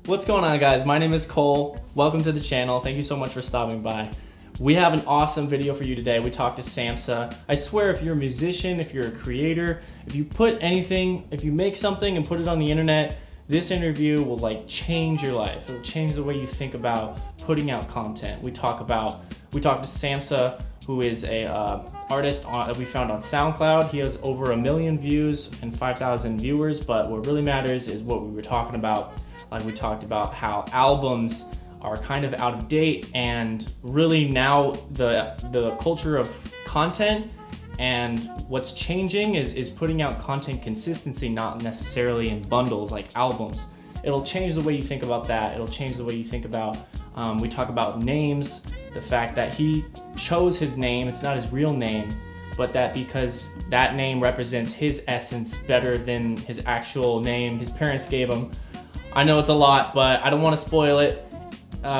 What's going on, guys? My name is Cole. Welcome to the channel. Thank you so much for stopping by. We have an awesome video for you today. We talked to Samsa. I swear, if you're a musician, if you're a creator, if you put anything, if you make something and put it on the internet, this interview will change your life. It'll change the way you think about putting out content. We talked to Samsa, who is a artist that we found on SoundCloud. He has over 1 million views and 5,000 viewers, but what really matters is what we were talking about. We talked about how albums are kind of out of date, and really now the culture of content and what's changing is putting out content consistency, not necessarily in bundles like albums. It'll change the way you think about that. It'll change the way you think about, we talk about names, the fact that he chose his name, it's not his real name, but that because that name represents his essence better than his actual name his parents gave him. I know it's a lot, but I don't want to spoil it.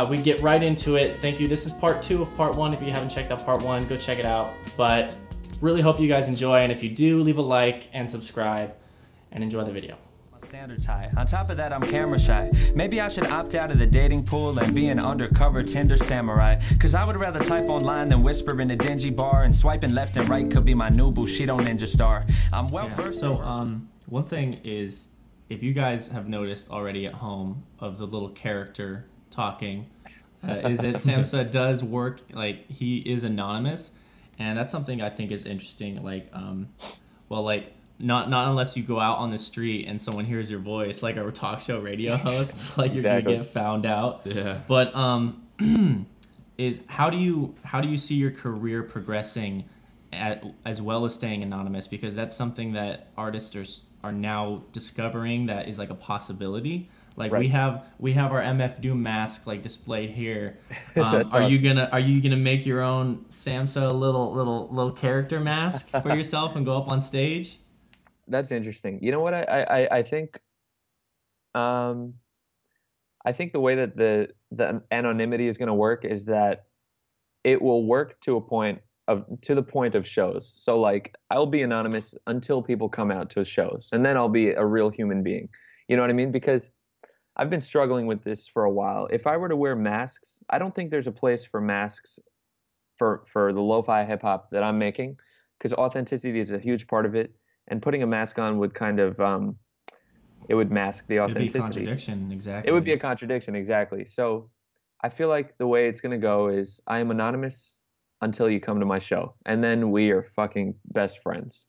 We get right into it. Thank you. This is part 2 of part 1. If you haven't checked out part 1, go check it out. But really hope you guys enjoy, and if you do, leave a like and subscribe and enjoy the video. Standards high. On top of that, I'm camera shy. Maybe I should opt out of the dating pool and be an undercover Tinder samurai. Cause I would rather type online than whisper in a dingy bar, and swiping left and right could be my new Bushido ninja star. I'm well versed. So one thing is, if you guys have noticed already at home of the little character talking, is that Samsa does work, he is anonymous, and that's something I think is interesting. Not unless you go out on the street and someone hears your voice, like our talk show radio hosts, you're Exactly. gonna get found out. Yeah. But is how do you see your career progressing as well as staying anonymous? Because that's something that artists are now discovering that is a possibility. Right. we have our MF Doom mask displayed here. That's are you awesome. gonna make your own Samsa little character mask for yourself and go up on stage? That's interesting. You know what? I think the way that the anonymity is going to work is that it will work to the point of shows. So I'll be anonymous until people come out to shows, and then I'll be a real human being. You know what I mean? Because I've been struggling with this for a while. If I were to wear masks, I don't think there's a place for masks for the lo-fi hip hop that I'm making, because authenticity is a huge part of it. And putting a mask on would kind of, it would mask the authenticity. It'd be a contradiction, exactly. It would be a contradiction, exactly. So I feel like the way it's going to go is I am anonymous until you come to my show. And then we are fucking best friends.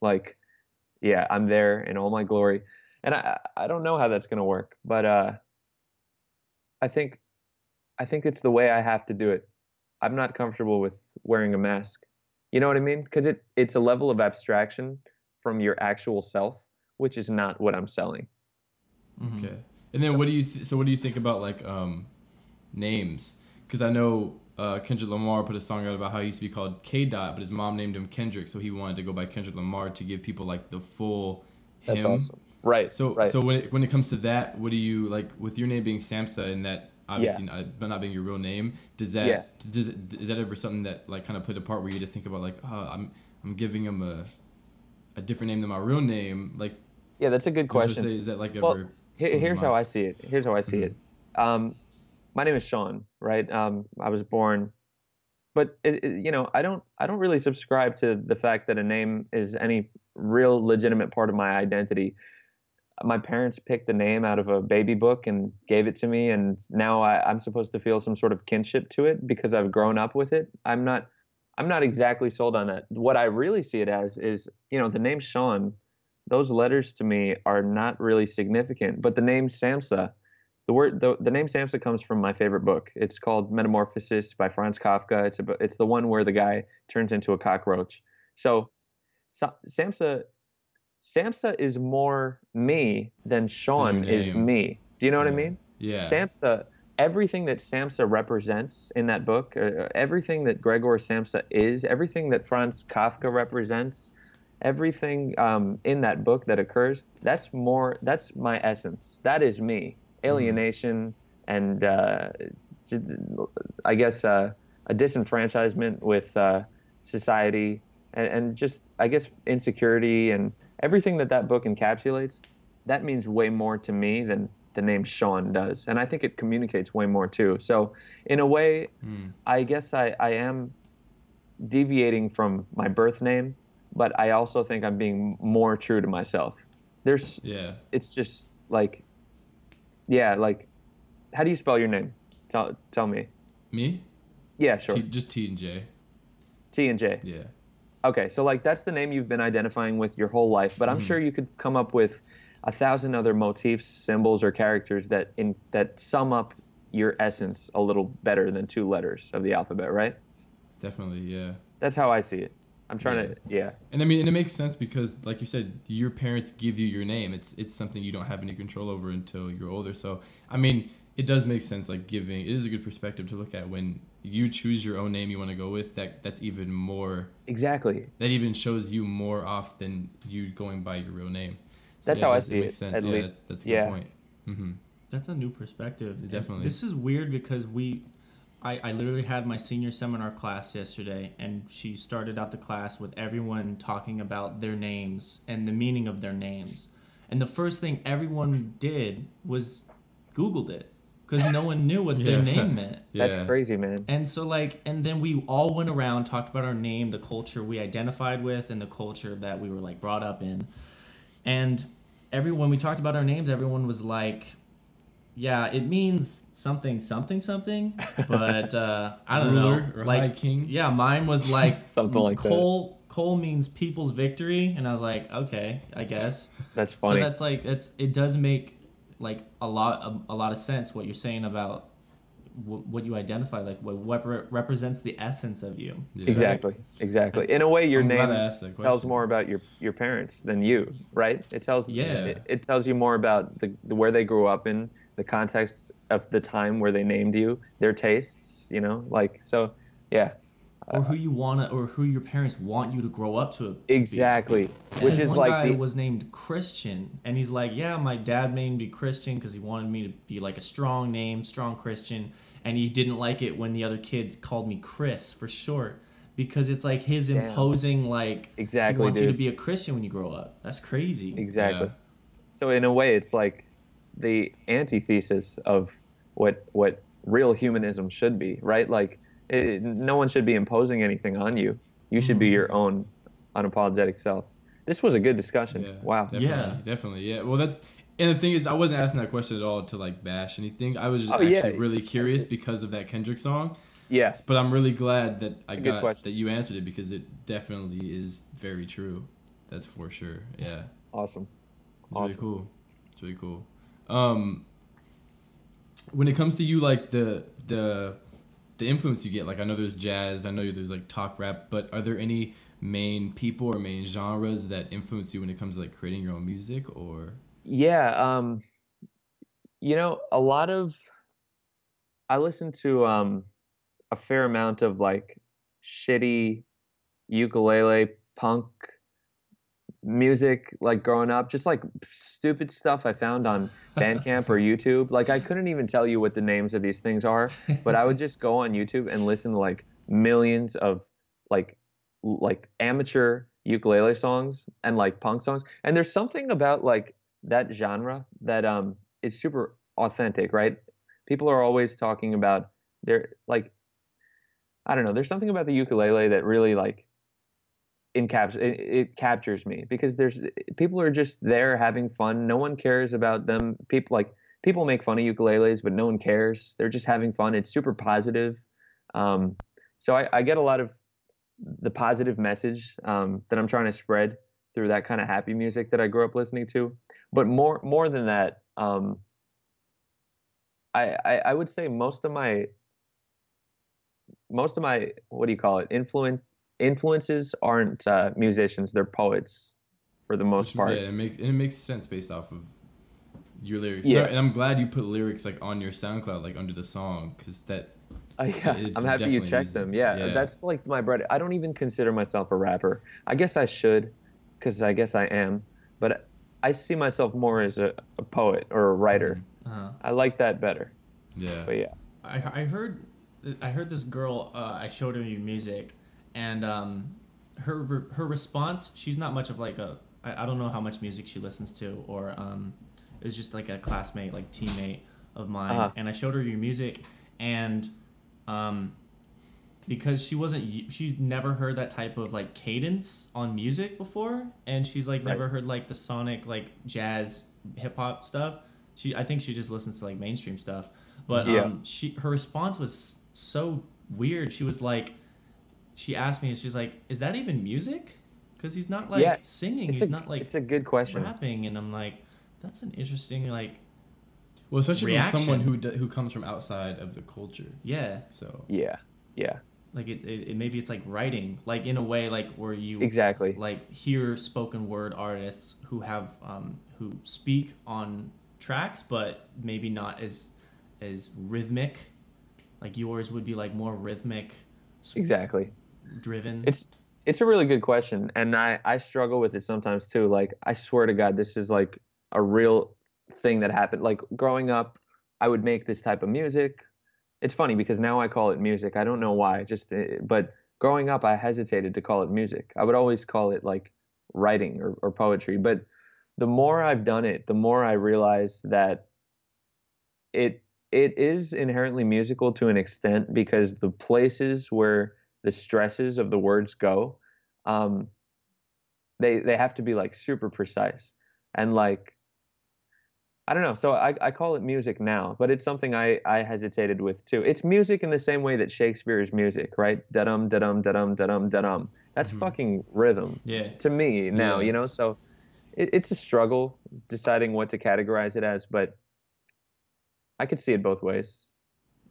Yeah, I'm there in all my glory. And I don't know how that's going to work, but I think it's the way I have to do it. I'm not comfortable with wearing a mask. You know what I mean? Because it's a level of abstraction from your actual self, which is not what I'm selling. Okay. And then what do you think about names? Because I know Kendrick Lamar put a song out about how he used to be called K-Dot, but his mom named him Kendrick, so he wanted to go by Kendrick Lamar to give people the full him. That's awesome. Right. So right. so when it comes to that, what do you with your name being Samsa and that obviously not being your real name? Is that ever something that kind of played a part where you had to think about I'm giving him a different name than my real name? Yeah, that's a good question. Is that well, here's how I see it. Here's how I see it. My name is Sean, right? I was born, but I don't really subscribe to the fact that a name is any real legitimate part of my identity. My parents picked a name out of a baby book and gave it to me, and now I'm supposed to feel some sort of kinship to it because I've grown up with it. I'm not exactly sold on that. What I really see it as is, the name Sean, those letters to me are not really significant. But the name Samsa, the name Samsa comes from my favorite book. It's called Metamorphosis by Franz Kafka. It's the one where the guy turns into a cockroach. So Samsa is more me than Sean is me. Do you know what I mean? Yeah. Samsa. Everything that Samsa represents in that book, everything that Gregor Samsa is, everything that Franz Kafka represents, everything in that book that occurs, that's my essence. That is me. Alienation and I guess a disenfranchisement with society and just, I guess, insecurity and everything that book encapsulates. That means way more to me than the name Sean does, and I think it communicates way more too. So in a way, I guess I am deviating from my birth name, but I also think I'm being more true to myself. It's just like, yeah, like, how do you spell your name? Tell me. Me? Yeah, sure. Just T and J. T and J. Yeah. Okay, so like that's the name you've been identifying with your whole life, but I'm sure you could come up with 1,000 other motifs, symbols, or characters that sum up your essence a little better than 2 letters of the alphabet, right? Definitely, yeah. That's how I see it. I'm trying to, yeah. And I mean, and it makes sense because, like you said, your parents give you your name. It's something you don't have any control over until you're older. So, I mean, it does make sense. Like it is a good perspective to look at when you choose your own name you want to go with. That's even more. Exactly. That even shows you more off than you going by your real name. So that's how I see it. Makes sense. At yeah, least. That's a good point. Mm-hmm. That's a new perspective. Definitely. This is weird because I literally had my senior seminar class yesterday, and she started out the class with everyone talking about their names and the meaning of their names. And the first thing everyone did was Googled it because no one knew what their name meant. That's crazy, man. And so and then we all went around, talked about our name, the culture we identified with, and the culture that we were like brought up in. And when we talked about our names, everyone was like, yeah, it means something, but I don't know. Or like High King. Yeah, mine was like something like Cole. Cole means people's victory, and I was like, okay, I guess. That's funny. So that's like it does make like a lot of sense what you're saying about what you identify, like what represents the essence of you. Yeah. Exactly. In a way, your name tells more about your parents than you, right? It tells it tells you more about the where they grew up in, the context of the time where they named you, their tastes, like, so, yeah. Or who your parents want you to grow up to. Exactly. Which is one like guy was named Christian, and he's like, yeah, my dad made me Christian because he wanted me to be like a strong name, strong Christian, and he didn't like it when the other kids called me Chris for short, because it's like his imposing, like, exactly, he wants dude. you to be a Christian when you grow up. That's crazy. Exactly. Yeah. So in a way, it's like the antithesis of what real humanism should be, right? Like, no one should be imposing anything on you. You should be your own unapologetic self. This was a good discussion. Yeah, wow. Definitely. Yeah. Well, and the thing is, I wasn't asking that question at all to like bash anything. I was just really curious because of that Kendrick song. Yes. But I'm really glad that that you answered it, because it definitely is very true. That's for sure. Yeah. Awesome. Really cool. It's really cool. When it comes to you, like the influence you get, like I know there's jazz, I know there's like talk rap, but are there any main people or main genres that influence you when it comes to like creating your own music? Or I listen to a fair amount of like shitty ukulele punk music, like growing up, just like stupid stuff I found on Bandcamp or YouTube. Like I couldn't even tell you what the names of these things are, but I would just go on YouTube and listen to like millions of like amateur ukulele songs and like punk songs. And there's something about like that genre that is super authentic, right? People are always talking about their, like, I don't know, there's something about the ukulele that really like it captures me, because people are just there having fun. No one cares about them. People make fun of ukuleles, but no one cares. They're just having fun. It's super positive. So I get a lot of the positive message that I'm trying to spread through that kind of happy music that I grew up listening to. But more than that, I would say most of my what do you call it, influences aren't musicians, they're poets for the most part. Yeah, it makes sense based off of your lyrics. Yeah. And I'm glad you put lyrics like on your SoundCloud, like under the song, because that. I'm happy you checked them. Yeah, that's like my bread. I don't even consider myself a rapper. I guess I should, because I guess I am. But I see myself more as a poet or a writer. I like that better. Yeah. But yeah. I heard this girl. I showed her your music, and her response. She's not much of like I don't know how much music she listens to, or It was just like a classmate, like teammate of mine, and I showed her your music, and because she's never heard that type of like cadence on music before, and she's like never heard like the sonic like jazz hip hop stuff. I think she just listens to like mainstream stuff, but her response was so weird. She was like, she asked me, she's like, "Is that even music?" Because he's not like singing. He's not like, it's a good question, rapping, and I'm like, that's an interesting like. Well, especially reaction. from someone who comes from outside of the culture. Yeah. So. Yeah. Like it maybe it's like writing, like in a way, like where you exactly like hear spoken word artists who have who speak on tracks, but maybe not as rhythmic. Like yours would be like more rhythmic. Exactly. Driven. It's a really good question, and I struggle with it sometimes too. Like, I swear to God, this is like a real thing that happened. Like, growing up, I would make this type of music. It's funny because now I call it music. I don't know why. But growing up, I hesitated to call it music. I would always call it like writing or poetry. But the more I've done it, the more I realize that it is inherently musical to an extent, because the places where the stresses of the words go, they have to be like super precise, and like, I don't know. So I call it music now, but it's something I hesitated with too. It's music in the same way that Shakespeare is music, right? Da-dum, da-dum, da-dum, da-dum, da-dum. That's fucking rhythm to me now, you know? So it's a struggle deciding what to categorize it as, but I could see it both ways.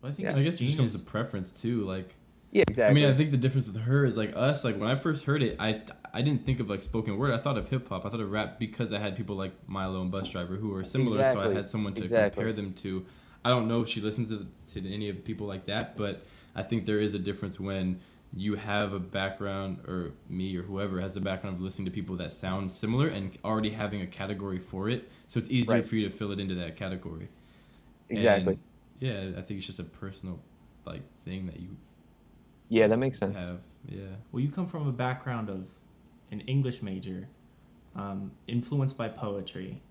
I think I guess it just comes to preference too. Like, yeah, exactly. I mean, I think the difference with her is like us. Like, when I first heard it, I didn't think of like spoken word. I thought of hip hop. I thought of rap because I had people like Milo and Bus Driver who are similar. So I had someone to compare them to. I don't know if she listens to any of people like that, but I think there is a difference when you have a background, or me or whoever has the background of listening to people that sound similar and already having a category for it. So it's easier for you to fill it into that category. Exactly. And, yeah, I think it's just a personal like thing that you. Yeah, that makes sense. Well, you come from a background of an English major, influenced by poetry,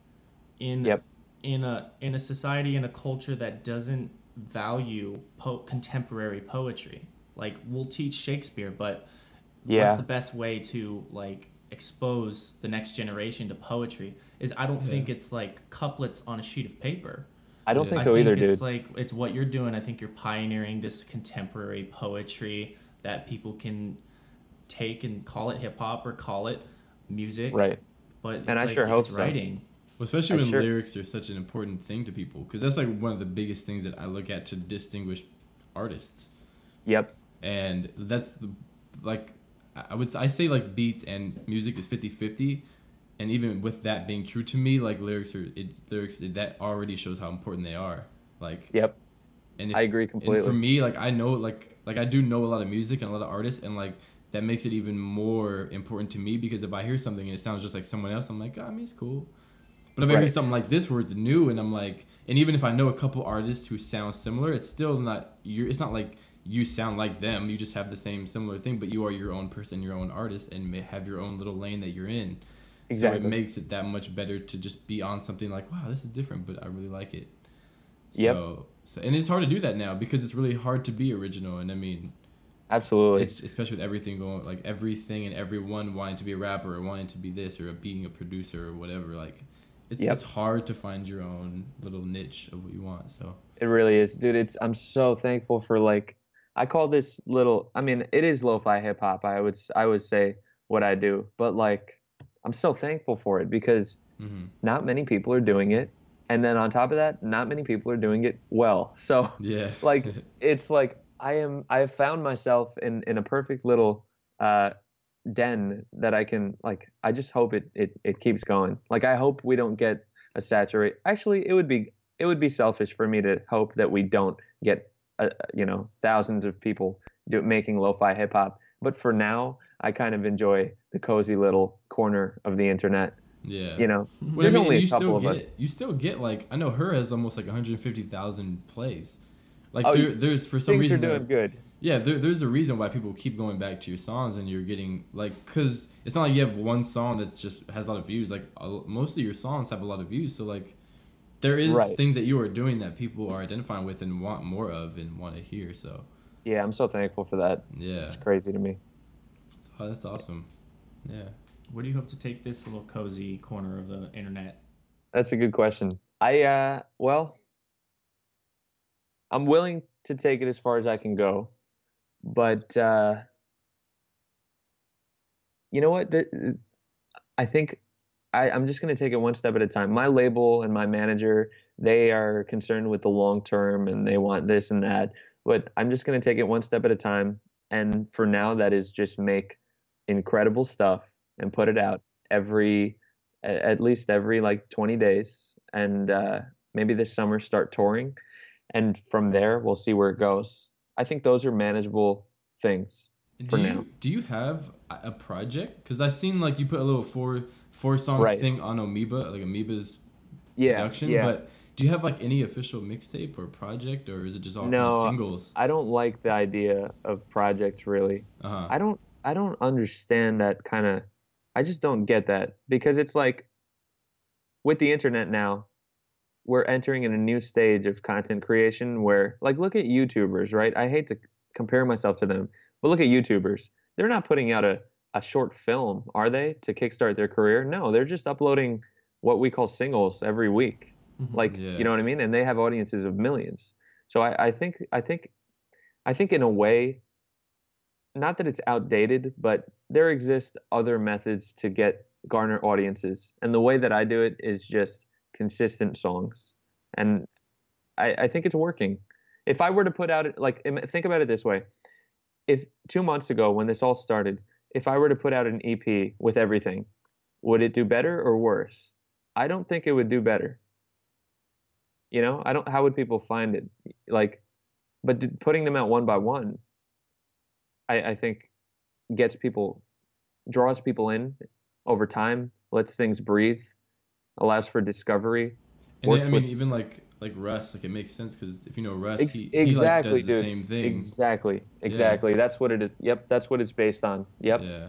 in a society, in a culture that doesn't value contemporary poetry. Like, we'll teach Shakespeare, but what's the best way to like expose the next generation to poetry? Is I don't think it's like couplets on a sheet of paper. I don't think so either, dude. It's like, it's what you're doing. I think you're pioneering this contemporary poetry that people can take and call it hip hop or call it music. Right. But it's and I like, sure hope it's so. writing. Well, especially when lyrics are such an important thing to people, because that's like one of the biggest things that I look at to distinguish artists. Yep. And that's I say like beats and music is 50-50. And even with that being true to me, like lyrics that already shows how important they are. Like, yep. And I agree completely. And for me, like, I know like I do know a lot of music and a lot of artists, and like that makes it even more important to me, because if I hear something and it sounds just like someone else, I'm like, I mean, it's cool. But if I hear something like this where it's new, and I'm like, and even if I know a couple artists who sound similar, it's still not it's not like you sound like them. You just have the same similar thing, but you are your own person, your own artist, and may have your own little lane that you're in. Exactly. So it makes it that much better to just be on something like, wow, this is different, but I really like it. So and it's hard to do that now, because it's really hard to be original. And I mean, absolutely, it's, especially with everything going, like everything and everyone wanting to be a rapper or wanting to be this or being a producer or whatever. Like, it's hard to find your own little niche of what you want. So it really is, dude. I'm so thankful for, like, I call this little, I mean, it is lo-fi hip hop. I would say what I do, but like, I'm so thankful for it, because not many people are doing it. And then on top of that, not many people are doing it well. So like, it's like I have found myself in a perfect little den that I can, like, I just hope it keeps going. Like, I hope we don't get a saturate. Actually, it would be selfish for me to hope that we don't get thousands of people making lo-fi hip hop. But for now, I kind of enjoy the cozy little corner of the internet. Yeah. There's only a couple of us. You still get, like, I know her has almost like 150,000 plays. Like, there's for some reason. Things are doing good. Yeah, there's a reason why people keep going back to your songs, and you're getting, like, because it's not like you have one song that's just has a lot of views. Like, most of your songs have a lot of views. So, like, there is Right. things that you are doing that people are identifying with and want more of and want to hear. So Yeah, I'm so thankful for that. yeah, It's crazy to me. so that's awesome. Yeah. Where do you hope to take this little cozy corner of the internet? That's a good question. Well, I'm willing to take it as far as I can go, but you know what? I think I'm just going to take it one step at a time. My label and my manager, they are concerned with the long term and they want this and that. But I'm just going to take it one step at a time. And for now, that is just make incredible stuff and put it out at least every like 20 days. And maybe this summer start touring. And from there, we'll see where it goes. I think those are manageable things for now. Do you have a project? Because I've seen like you put a little four song Right. thing on Amoeba, like Amoeba's Yeah, production. yeah. But do you have like any official mixtape or project, or is it just all kind of No, singles? I don't like the idea of projects really. Uh-huh. I don't understand that kind of. I just don't get that because it's like with the internet now, we're entering in a new stage of content creation where like look at YouTubers, right? I hate to compare myself to them, but look at YouTubers. They're not putting out a short film, are they, to kickstart their career? No, they're just uploading what we call singles every week. Like, Yeah. you know what I mean? And they have audiences of millions. So I think in a way, not that it's outdated, but there exist other methods to garner audiences. And the way that I do it is just consistent songs. And I think it's working. If I were to put out, like, think about it this way. If 2 months ago, when this all started, if I were to put out an EP with everything, would it do better or worse? I don't think it would do better. You know, how would people find it? Like, but putting them out one by one, I think draws people in over time, lets things breathe, allows for discovery. And I mean, even like Russ, like it makes sense because if you know Russ, he like does the dude. same thing. Exactly. Yeah. That's what it is. Yep, that's what it's based on. Yep. Yeah.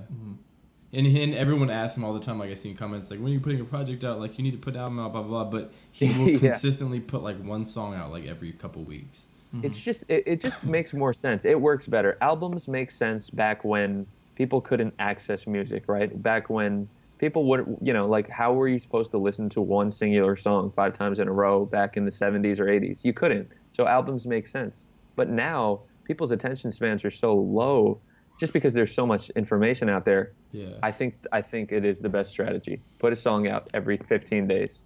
And everyone asks him all the time, like I see in comments, like when are you putting a project out, like you need to put an album out, blah blah blah. But he will Yeah. consistently put like one song out like every couple weeks. It's just it just makes more sense. It works better. Albums make sense back when people couldn't access music, right? Back when people would, you know, like how were you supposed to listen to one singular song 5 times in a row back in the 70s or 80s? You couldn't. So albums make sense. But now people's attention spans are so low just because there's so much information out there. Yeah. I think it is the best strategy. Put a song out every 15 days.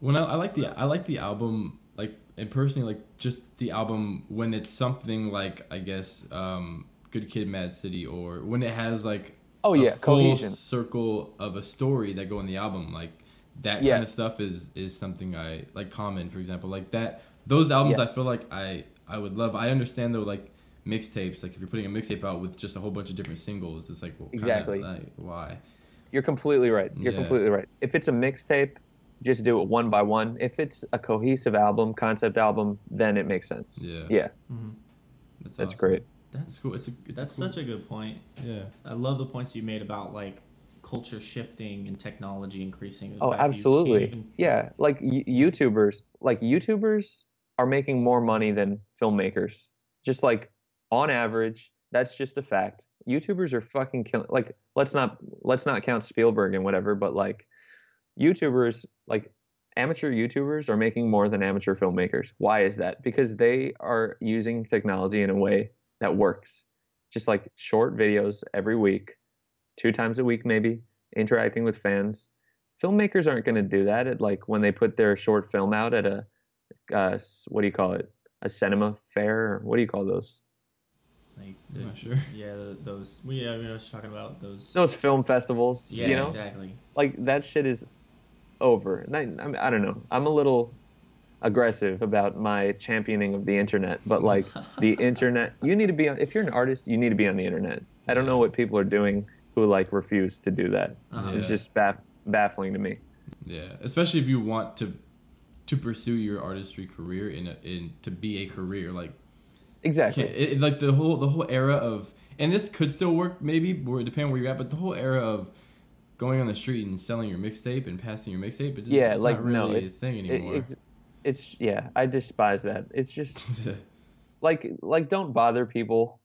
When I like the album, like, and personally like just the album when it's something like I guess Good Kid, Mad City, or when it has like Oh yeah, full cohesion. circle of a story that go in the album, like that Yes. kind of stuff is something I like. Common, for example, like that. Those albums Yeah. I feel like I would love. I understand though, like mixtapes, like if you're putting a mixtape out with just a whole bunch of different singles, it's like, well, Exactly. like, why? You're completely right. You're Yeah. completely right. If it's a mixtape, just do it one by one. If it's a cohesive album, concept album, then it makes sense. Yeah. Yeah. That's That's awesome. great. That's Cool. It's that's cool, such a good point. yeah. I love the points you made about like culture shifting and technology increasing. The Oh, fact that you absolutely. can't even- Yeah. Like YouTubers are making more money than filmmakers. Just like on average, that's just a fact. YouTubers are fucking killing. Like, let's not count Spielberg and whatever, but like YouTubers, like amateur YouTubers are making more than amateur filmmakers. Why is that? Because they are using technology in a way that works. Just like short videos every week, 2 times a week maybe, interacting with fans. Filmmakers aren't going to do that at like when they put their short film out at a what do you call it? A cinema fair? Or what do you call those? like I'm not sure. yeah, those. Well, yeah, I mean, I was talking about those. Those film festivals, Yeah, you know? exactly. Like that shit is over. And I don't know. I'm a little aggressive about my championing of the internet, but like the internet, you need to be on, if you're an artist, you need to be on the internet. I don't know what people are doing who like refuse to do that. It's Yeah. just baffling to me. Yeah, especially if you want to pursue your artistry career in to be a career, like Exactly. like the whole era of, and this could still work maybe, depending on where you're at, but the whole era of going on the street and selling your mixtape and passing your mixtape, it's Yeah, it's like not really no, a thing anymore. it's yeah, I despise that. It's just like don't bother people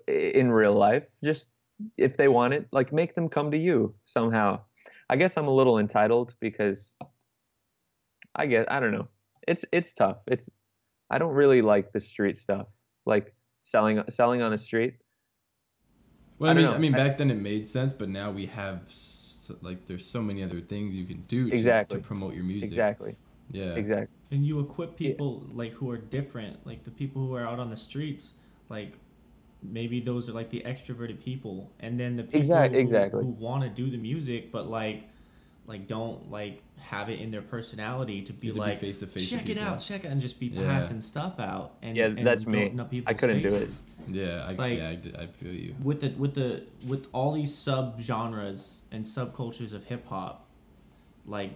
in real life. Just if they want it, like make them come to you somehow. I guess I'm a little entitled because I don't know. It's tough. I don't really like the street stuff. Like selling on the street. Well, I don't I know. mean, back then it made sense, but now we have like there's so many other things you can do to promote your music. Exactly. Yeah. Exactly. And you equip people like who are different, like the people who are out on the streets, like maybe those are like the extroverted people, and then the people who want to do the music but like don't like have it in their personality to be like face to face, check it out, and just be passing stuff out. And that's me. I couldn't do it. Yeah, I feel you. With all these sub genres and subcultures of hip hop, like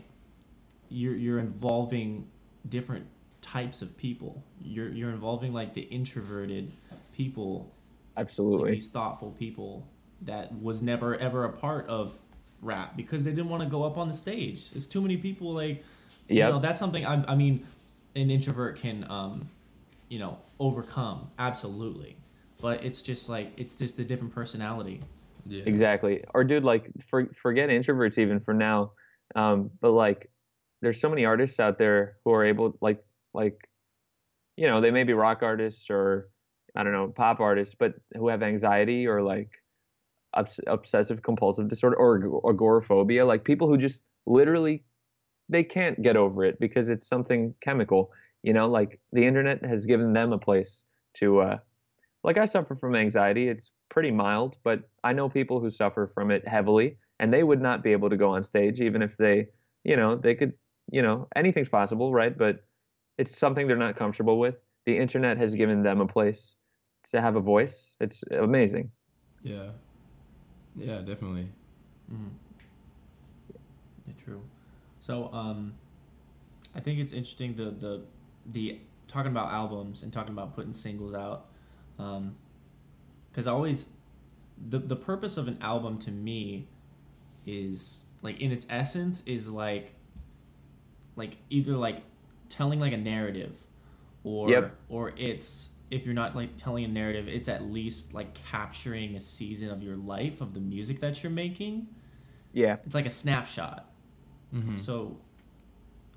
you're involving different types of people. You're involving like the introverted people, absolutely, like these thoughtful people that was never ever a part of rap because they didn't want to go up on the stage. There's too many people. Like, you know, that's something I mean, an introvert can overcome, absolutely, but it's just a different personality. Yeah, exactly. Or dude, like forget introverts even for now, but like there's so many artists out there who are able like they may be rock artists or I don't know, pop artists, but who have anxiety or like obsessive compulsive disorder or agoraphobia, like people who just literally they can't get over it because it's something chemical, like the internet has given them a place to like I suffer from anxiety. It's pretty mild, but I know people who suffer from it heavily and they would not be able to go on stage even if they could, anything's possible, right? But it's something they're not comfortable with. The internet has given them a place to have a voice. It's amazing. Yeah, definitely. Mm-hmm. Yeah, true. So, I think it's interesting the talking about albums and talking about putting singles out, because the purpose of an album to me is like in its essence is like either like telling like a narrative, or it's, if you're not like telling a narrative, it's at least like capturing a season of your life of the music that you're making. Yeah, it's like a snapshot. Mm-hmm. So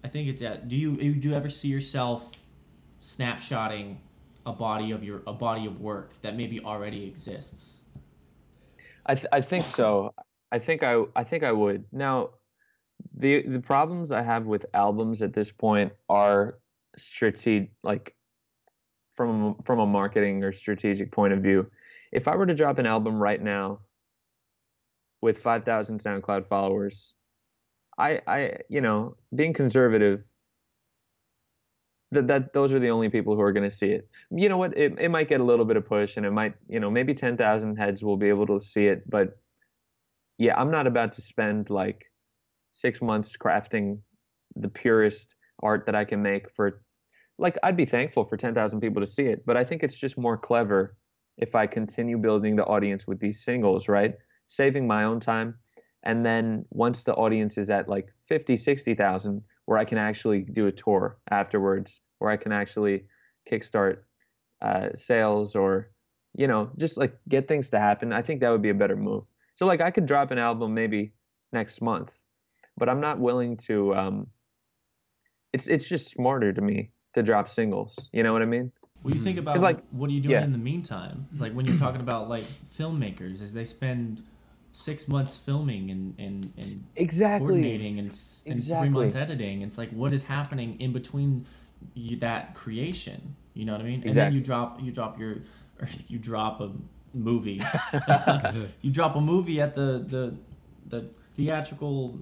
I think it's that. Do you ever see yourself snapshotting a body of work that maybe already exists? I think so. I think I would. Now, the problems I have with albums at this point are strategic, like from a marketing or strategic point of view. If I were to drop an album right now with 5,000 SoundCloud followers, I being conservative, that those are the only people who are going to see it. You know what? It might get a little bit of push, and it might, maybe 10,000 heads will be able to see it. But yeah, I'm not about to spend like 6 months crafting the purest art that I can make for, like, I'd be thankful for 10,000 people to see it, but I think it's just more clever if I continue building the audience with these singles, right? Saving my own time. And then once the audience is at like 50, 60,000, where I can actually do a tour afterwards, where I can actually kickstart sales or, just like get things to happen, I think that would be a better move. So like I could drop an album maybe next month, but I'm not willing to, it's just smarter to me to drop singles. You know what I mean? Well, you think about like, what are you doing in the meantime? Like when you're talking about like filmmakers, as they spend 6 months filming and coordinating and 3 months editing, it's like what is happening in between that creation? You know what I mean? And then you drop a movie. You drop a movie at the theatrical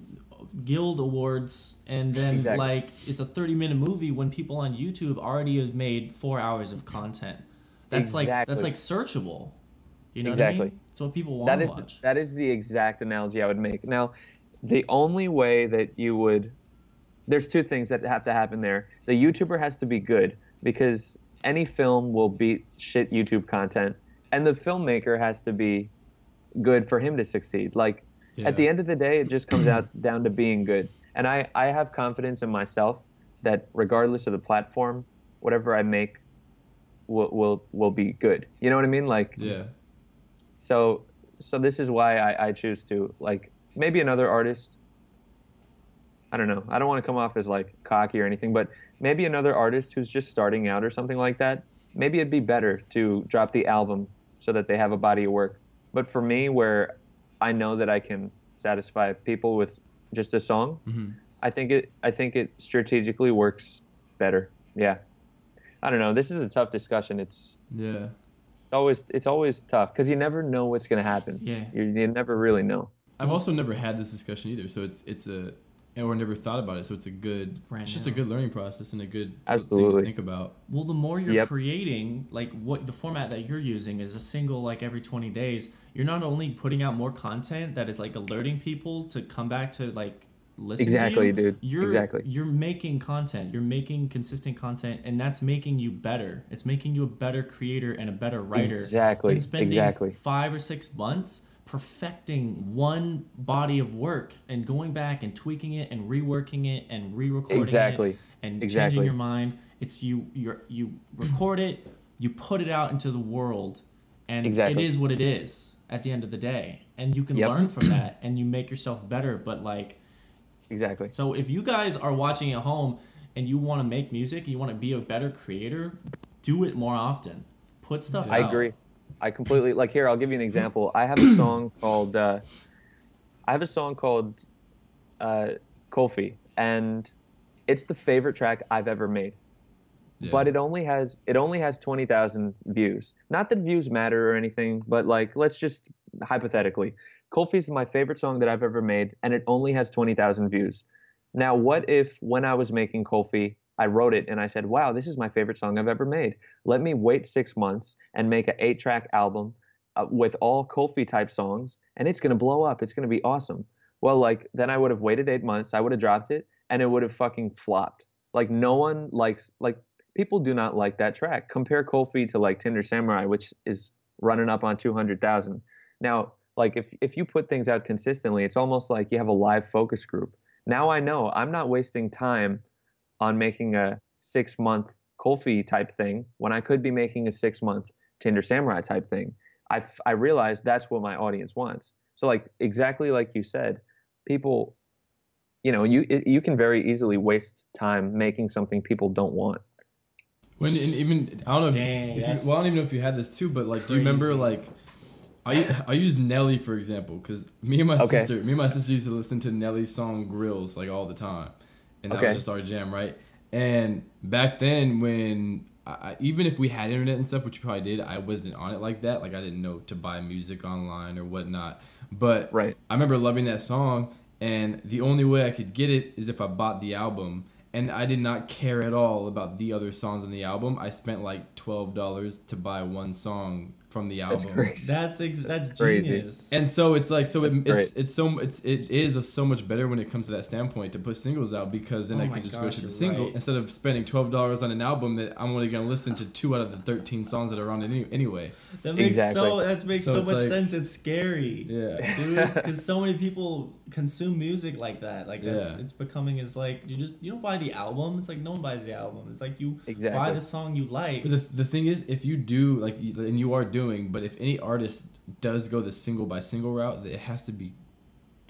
guild awards, and then like it's a 30-minute movie when people on YouTube already have made 4 hours of content. That's like searchable. You know what I mean? It's what people want to watch. That is the exact analogy I would make. Now, the only way that you would, there's two things that have to happen there. The YouTuber has to be good, because any film will beat shit YouTube content, and the filmmaker has to be good for him to succeed. Like, at the end of the day, it just comes down to being good. And I have confidence in myself that regardless of the platform, whatever I make will be good. You know what I mean? Like, Yeah. So this is why I choose to, like, maybe another artist. I don't know. I don't want to come off as like cocky or anything, but maybe another artist who's just starting out or something like that. Maybe it'd be better to drop the album so that they have a body of work. But for me, where I know that I can satisfy people with just a song, I think it strategically works better. Yeah. I don't know. This is a tough discussion. It's always tough because you never know what's gonna happen. Yeah. You never really know. I've also never had this discussion either, so or never thought about it, so it's a good, it's just a good learning process and a good thing to think about. Well, the more you're creating, like what the format that you're using is a single like every 20 days, you're not only putting out more content that is like alerting people to come back to like listen to you. Dude. You're making content. You're making consistent content, and that's making you better. It's making you a better creator and a better writer. Exactly. Than spending 5 or 6 months perfecting one body of work and going back and tweaking it and reworking it and re-recording it and changing your mind. It's you record it, you put it out into the world, and it is what it is at the end of the day. And you can learn from that and you make yourself better. But like, so if you guys are watching at home and you want to make music, you want to be a better creator, do it more often. Put stuff out. I agree. I completely, like, here, I'll give you an example. I have a song called Kofi, and it's the favorite track I've ever made. Yeah. But it only has 20,000 views. Not that views matter or anything, but like, let's just hypothetically, Kofi is my favorite song that I've ever made, and it only has 20,000 views. Now, what if when I was making Kofi, I wrote it and I said, wow, this is my favorite song I've ever made. Let me wait 6 months and make an 8-track album with all Kofi type songs, and it's going to blow up. It's going to be awesome. Well, like, then I would have waited 8 months. I would have dropped it and it would have fucking flopped. Like, no one likes, like, people do not like that track. Compare Kofi to like Tinder Samurai, which is running up on 200,000. Now, like, if you put things out consistently, it's almost like you have a live focus group. Now I know I'm not wasting time on making a 6-month Kofi type thing when I could be making a 6-month Tinder Samurai type thing. I realized that's what my audience wants. So like, exactly like you said, people, you know, you can very easily waste time making something people don't want. When and even I don't know if you, well, I don't even know if you had this too, but like, do you remember like I use Nelly for example, because me and my sister used to listen to Nelly's song Grills like all the time. And that was just our jam, right? And back then, when even if we had internet and stuff, which we probably did, I wasn't on it like that. Like, I didn't know to buy music online or whatnot. But I remember loving that song, and the only way I could get it is if I bought the album. And I did not care at all about the other songs on the album. I spent like $12 to buy one song from the album. That's genius. And so it's like, so it is so much better when it comes to that standpoint to put singles out, because then I can just go to the single instead of spending $12 on an album that I'm only going to listen to 2 out of the 13 songs that are on it anyway. That makes so much sense. It's scary. Yeah, dude, because so many people consume music like that. Like it's becoming, it's like you don't buy the album. It's like no one buys the album. It's like you buy the song you like. But the thing is, if you do like, and you are doing, but if any artist does go the single by single route, it has to be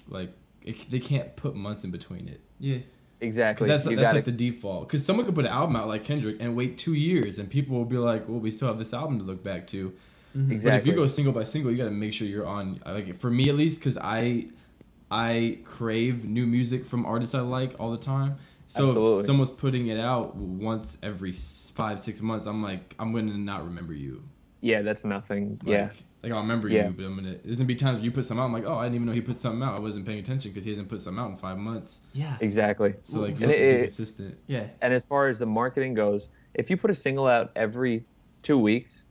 like they can't put months in between it. Yeah, exactly. That's like the default. Because someone could put an album out like Kendrick and wait 2 years, and people will be like, "Well, we still have this album to look back to." Mm-hmm. Exactly. But if you go single by single, you got to make sure you're on. Like, for me at least, because I crave new music from artists I like all the time. So if someone's putting it out once every 5-6 months, I'm like, I'm gonna not remember you. Yeah, that's nothing. Like I'll remember you, but there's gonna be times where you put something out, I'm like, oh, I didn't even know he put something out. I wasn't paying attention because he hasn't put something out in 5 months. Yeah, exactly. So like, something consistent. Yeah. And as far as the marketing goes, if you put a single out every 2 weeks,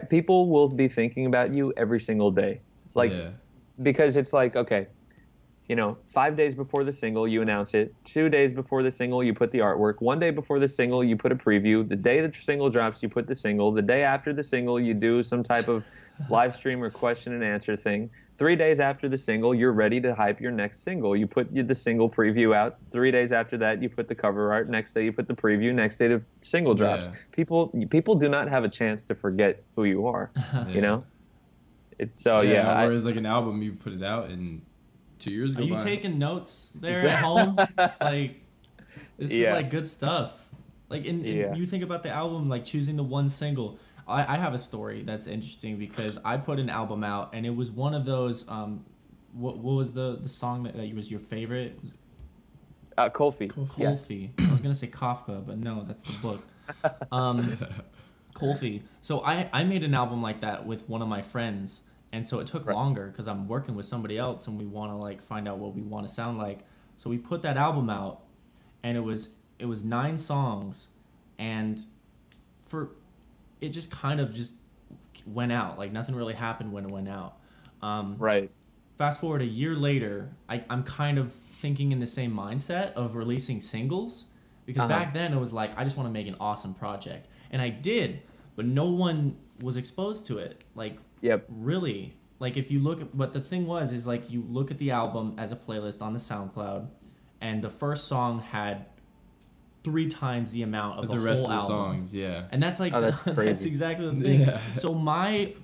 people will be thinking about you every single day. Like, because it's like, okay, you know, 5 days before the single, you announce it. 2 days before the single, you put the artwork. 1 day before the single, you put a preview. The day the single drops, you put the single. The day after the single, you do some type of live stream or question and answer thing. 3 days after the single, you're ready to hype your next single. You put the single preview out. 3 days after that, you put the cover art. Next day, you put the preview. Next day, the single drops. Yeah. People do not have a chance to forget who you are. You know, it's so yeah. Whereas like an album, you put it out and 2 years ago. Are you taking notes there at home? It's like this is like good stuff. Like you think about the album, like choosing the one single. I have a story that's interesting because I put an album out and it was one of those. What was the song that was your favorite? Kofi. Kofi. I was gonna say Kafka, but no, that's the book. Kofi. So I made an album like that with one of my friends, and so it took longer because I'm working with somebody else and we want to like find out what we want to sound like. So we put that album out, and it was 9 songs, and it just kind of just went out. Like nothing really happened when it went out. Right. Fast forward a year later, I'm kind of thinking in the same mindset of releasing singles, because back then it was like, I just want to make an awesome project. And I did, but no one was exposed to it. Like, really. Like if you look at, but the thing is like you look at the album as a playlist on the SoundCloud, and the first song had 3 times the amount of the rest whole of the album. songs, yeah. And that's like that's crazy. That's exactly the thing. Yeah. So my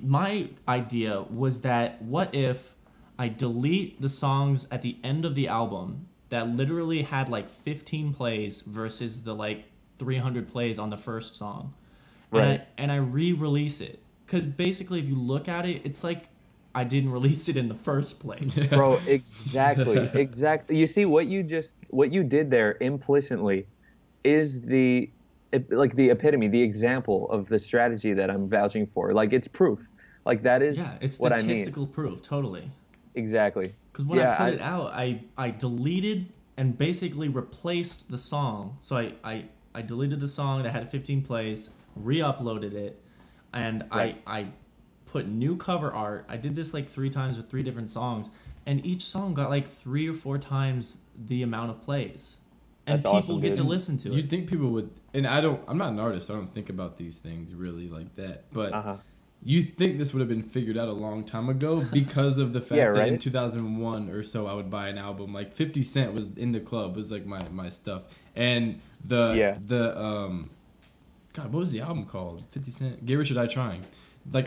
idea was that what if I delete the songs at the end of the album that literally had like 15 plays versus the like 300 plays on the first song. Right. And I re-release it. Because basically if you look at it, it's like I didn't release it in the first place. Bro, exactly. You see what you did there implicitly is the epitome, the example of the strategy that I'm vouching for. Like it's proof. Like that is it's what I mean. statistical proof, totally. Exactly. Because when I put it out, I deleted and basically replaced the song. So I deleted the song that had 15 plays, re-uploaded it, and I put new cover art. I did this like 3 times with 3 different songs, and each song got like 3 or 4 times the amount of plays. And That's people awesome, get dude. to listen to it. You'd think people would, and I'm not an artist, so I don't think about these things really like that. But you think this would have been figured out a long time ago because of the fact that in 2001 or so I would buy an album. Like 50 Cent was in the club, was like my stuff. And God, what was the album called? 50 Cent, Get Rich or Die Trying. Like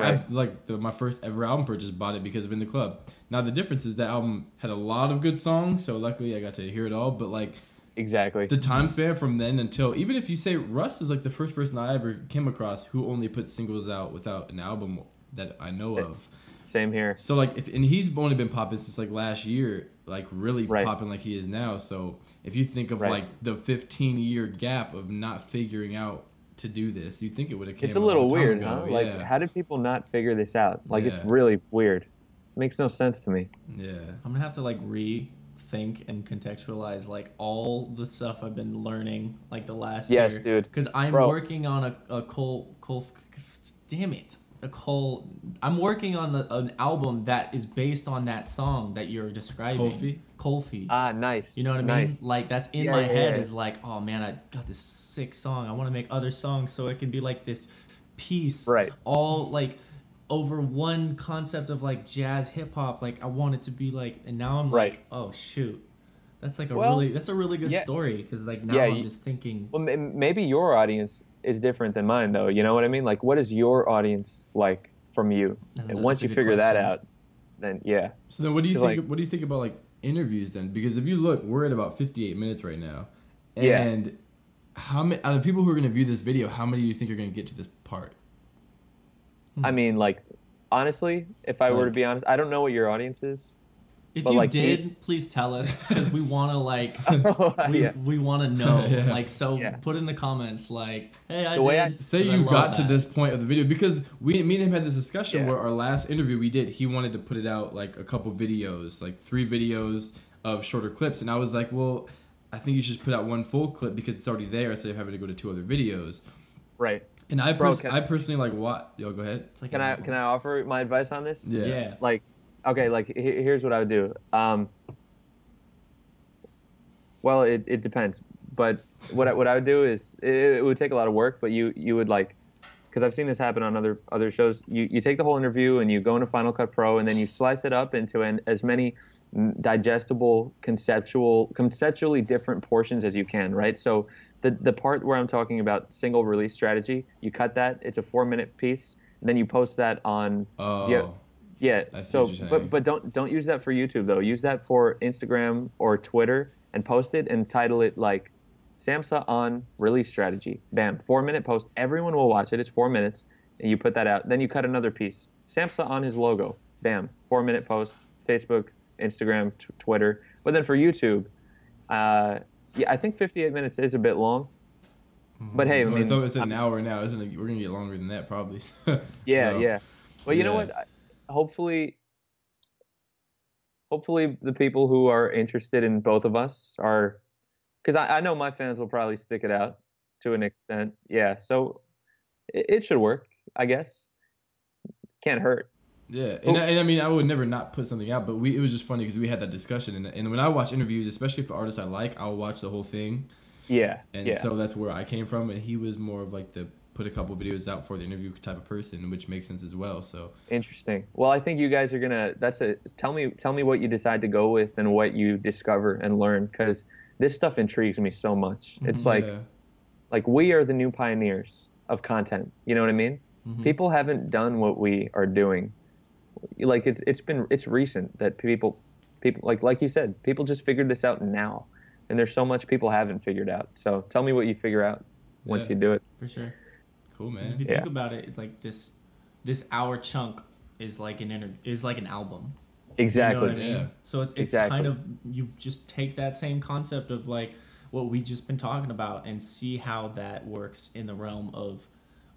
my first ever album purchase, bought it because of In the Club. Now the difference is that album had a lot of good songs, so luckily I got to hear it all. But like the time span from then until, even if you say Russ is like the first person I ever came across who only put singles out without an album that I know of. Same here. So like and he's only been popping since like last year, like really popping like he is now. So if you think of like the 15-year gap of not figuring out to do this, you'd think it would have came. It's a little weird, ago. huh? Yeah. Like how did people not figure this out? Like it's really weird. Makes no sense to me. Yeah. I'm gonna have to like rethink and contextualize like all the stuff I've been learning like the last year. Yes, dude. Because I'm working on I'm working on an album that is based on that song that you're describing. Kofi. Ah, nice. You know what I mean? Nice. Like that's in my head is like, oh man, I got this sick song. I want to make other songs so it can be like this piece. Right. All like over one concept of like jazz hip hop. Like I want it to be like, and now I'm like, oh shoot, that's like a really good story, because like now I'm just thinking. Well, maybe your audience is different than mine though. You know what I mean? Like, what is your audience like from you? And once you figure that out, then So then, what do you think? What do you think about like interviews then? Because if you look, we're at about 58 minutes right now, and how many out of people who are going to view this video, how many do you think are going to get to this part? I mean, like, honestly, if I were to be honest, I don't know what your audience is. If you like, please tell us, because we want to like, we want to know. Put in the comments like, hey, say you got to this point of the video, because me and him had this discussion where our last interview we did, he wanted to put it out like a couple videos, like 3 videos of shorter clips, and I was like, well, I think you should just put out 1 full clip because it's already there instead of having to go to 2 other videos. Right. And I personally like what? Yo, go ahead. It's like can I offer my advice on this? Yeah. Like, okay, like here's what I would do. Well, it depends, but what I would do is it would take a lot of work, but you would like because I've seen this happen on other shows. You take the whole interview and you go into Final Cut Pro, and then you slice it up into as many digestible, conceptually different portions as you can, right? So the part where I'm talking about single release strategy, you cut that. It's a 4-minute piece. Then you post that on. Yeah. So, but don't use that for YouTube though. Use that for Instagram or Twitter and post it and title it like Samsa on release strategy. Bam, 4-minute post. Everyone will watch it. It's 4 minutes, and you put that out. Then you cut another piece. Samsa on his logo. Bam, 4-minute post. Facebook, Instagram, Twitter. But then for YouTube, yeah, I think 58 minutes is a bit long. But hey, I mean, so it's an hour now, isn't it? We're gonna get longer than that probably. Yeah, yeah. But you know what? Hopefully the people who are interested in both of us are, because I know my fans will probably stick it out to an extent. Yeah, so it should work, I guess. Can't hurt. Yeah, and I mean, I would never not put something out, but it was just funny because we had that discussion, and when I watch interviews, especially for artists I like, I'll watch the whole thing. Yeah. And so that's where I came from, and he was more of like the put a couple videos out for the interview type of person, which makes sense as well. So interesting. Well, I think you guys are gonna. Tell me what you decide to go with and what you discover and learn, because this stuff intrigues me so much. It's like we are the new pioneers of content. You know what I mean? Mm-hmm. People haven't done what we are doing. Like it's recent that people like you said, people just figured this out now, and there's so much people haven't figured out. So tell me what you figure out once you do it. For sure. Cool, man. If you think about it, it's like this hour chunk is like an album. Exactly. You know what I mean? So it's kind of, you just take that same concept of like what we just been talking about and see how that works in the realm of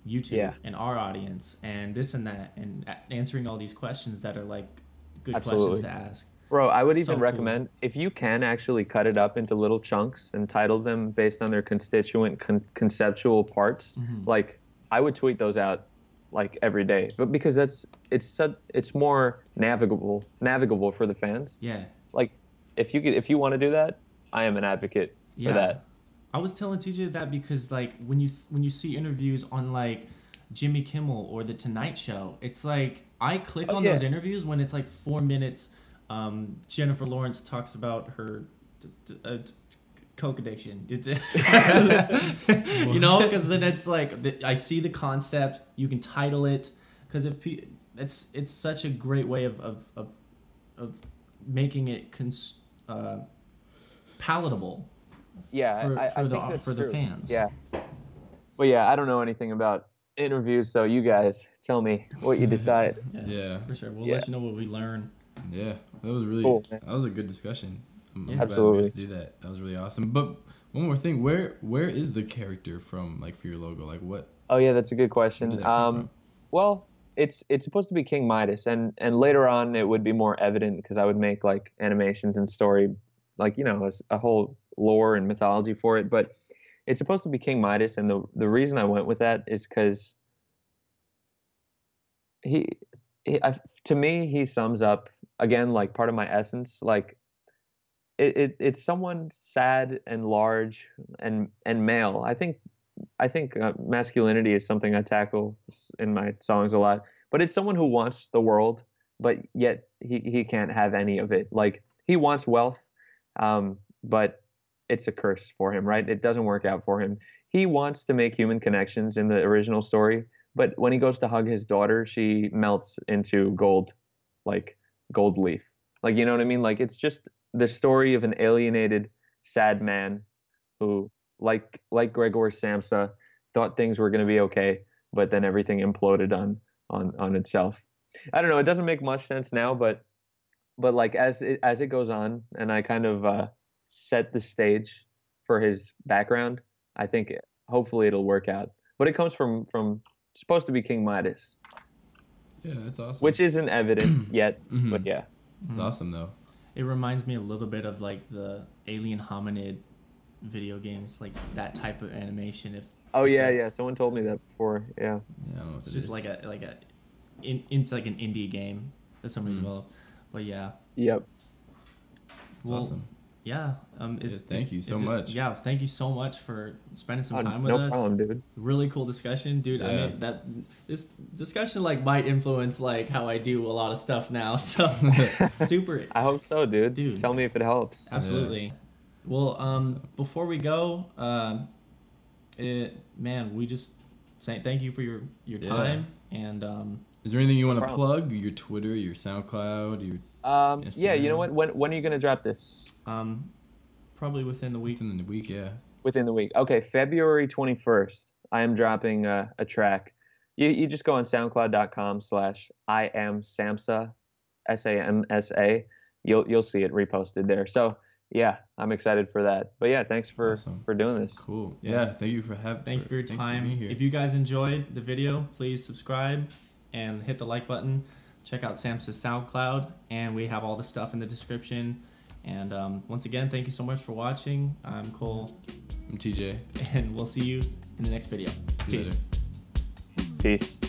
YouTube and our audience and this and that, and answering all these questions that are like good questions to ask. Bro, I would even recommend, if you can actually cut it up into little chunks and title them based on their constituent conceptual parts, like I would tweet those out like every day, but because it's more navigable for the fans. Yeah. Like if you want to do that, I am an advocate for that. I was telling TJ that because like when you see interviews on like Jimmy Kimmel or The Tonight Show, it's like I click on those interviews when it's like 4 minutes. Jennifer Lawrence talks about her coke addiction. You know, because then it's like I see the concept. You can title it, because it's such a great way of making it palatable. Yeah, for the fans. Yeah, but yeah, I don't know anything about interviews, so you guys tell me what you decide. Yeah, for sure. We'll let you know what we learn. Yeah, that was really cool. That was a good discussion. I'm absolutely glad we do that. That was really awesome. But one more thing, where is the character from, like, for your logo? Like, what? Oh yeah, that's a good question. Well, it's supposed to be King Midas, and later on it would be more evident because I would make like animations and story, like, you know, a whole lore and mythology for it. But it's supposed to be King Midas, and the reason I went with that is because to me he sums up, again, like part of my essence. Like it's someone sad and large and male. I think masculinity is something I tackle in my songs a lot, but it's someone who wants the world, but yet he can't have any of it. Like he wants wealth, but it's a curse for him, right? It doesn't work out for him. He wants to make human connections in the original story, but when he goes to hug his daughter, she melts into gold, like gold leaf. Like, you know what I mean? Like, it's just the story of an alienated, sad man who, like Gregor Samsa, thought things were going to be okay, but then everything imploded on itself. I don't know. It doesn't make much sense now, but like as it goes on, and I kind of set the stage for his background, I think hopefully it'll work out. But it comes from supposed to be King Midas. Yeah, that's awesome. Which isn't evident yet, but yeah. It's awesome though. It reminds me a little bit of like the Alien Hominid video games, like that type of animation. Yeah. Someone told me that before. Yeah. I don't know it's just like it's like an indie game that somebody developed. But yeah. Yep. It's awesome. Yeah. Thank you so much. Yeah, thank you so much for spending some time with no us. No problem, dude. Really cool discussion, dude. Yeah. I mean, this discussion like might influence like how I do a lot of stuff now. So super. I hope so, dude. Dude. Tell me if it helps. Absolutely. Yeah. Well, before we go, we just say thank you for your time and. Is there anything you want to plug? Your Twitter, your SoundCloud, your yeah, you know what? When are you gonna drop this? Probably within the week. Within the week, yeah. Within the week. Okay, February 21st. I am dropping a track. You just go on SoundCloud.com/I am Samsa, SAMSA. You'll see it reposted there. So yeah, I'm excited for that. But yeah, thanks for doing this. Cool. Yeah, thank you for having. Thank you for your time. Being here. If you guys enjoyed the video, please subscribe and hit the like button. Check out Samsa's SoundCloud, and we have all the stuff in the description. And once again, thank you so much for watching. I'm Cole. I'm TJ. And we'll see you in the next video. Peace. Peace.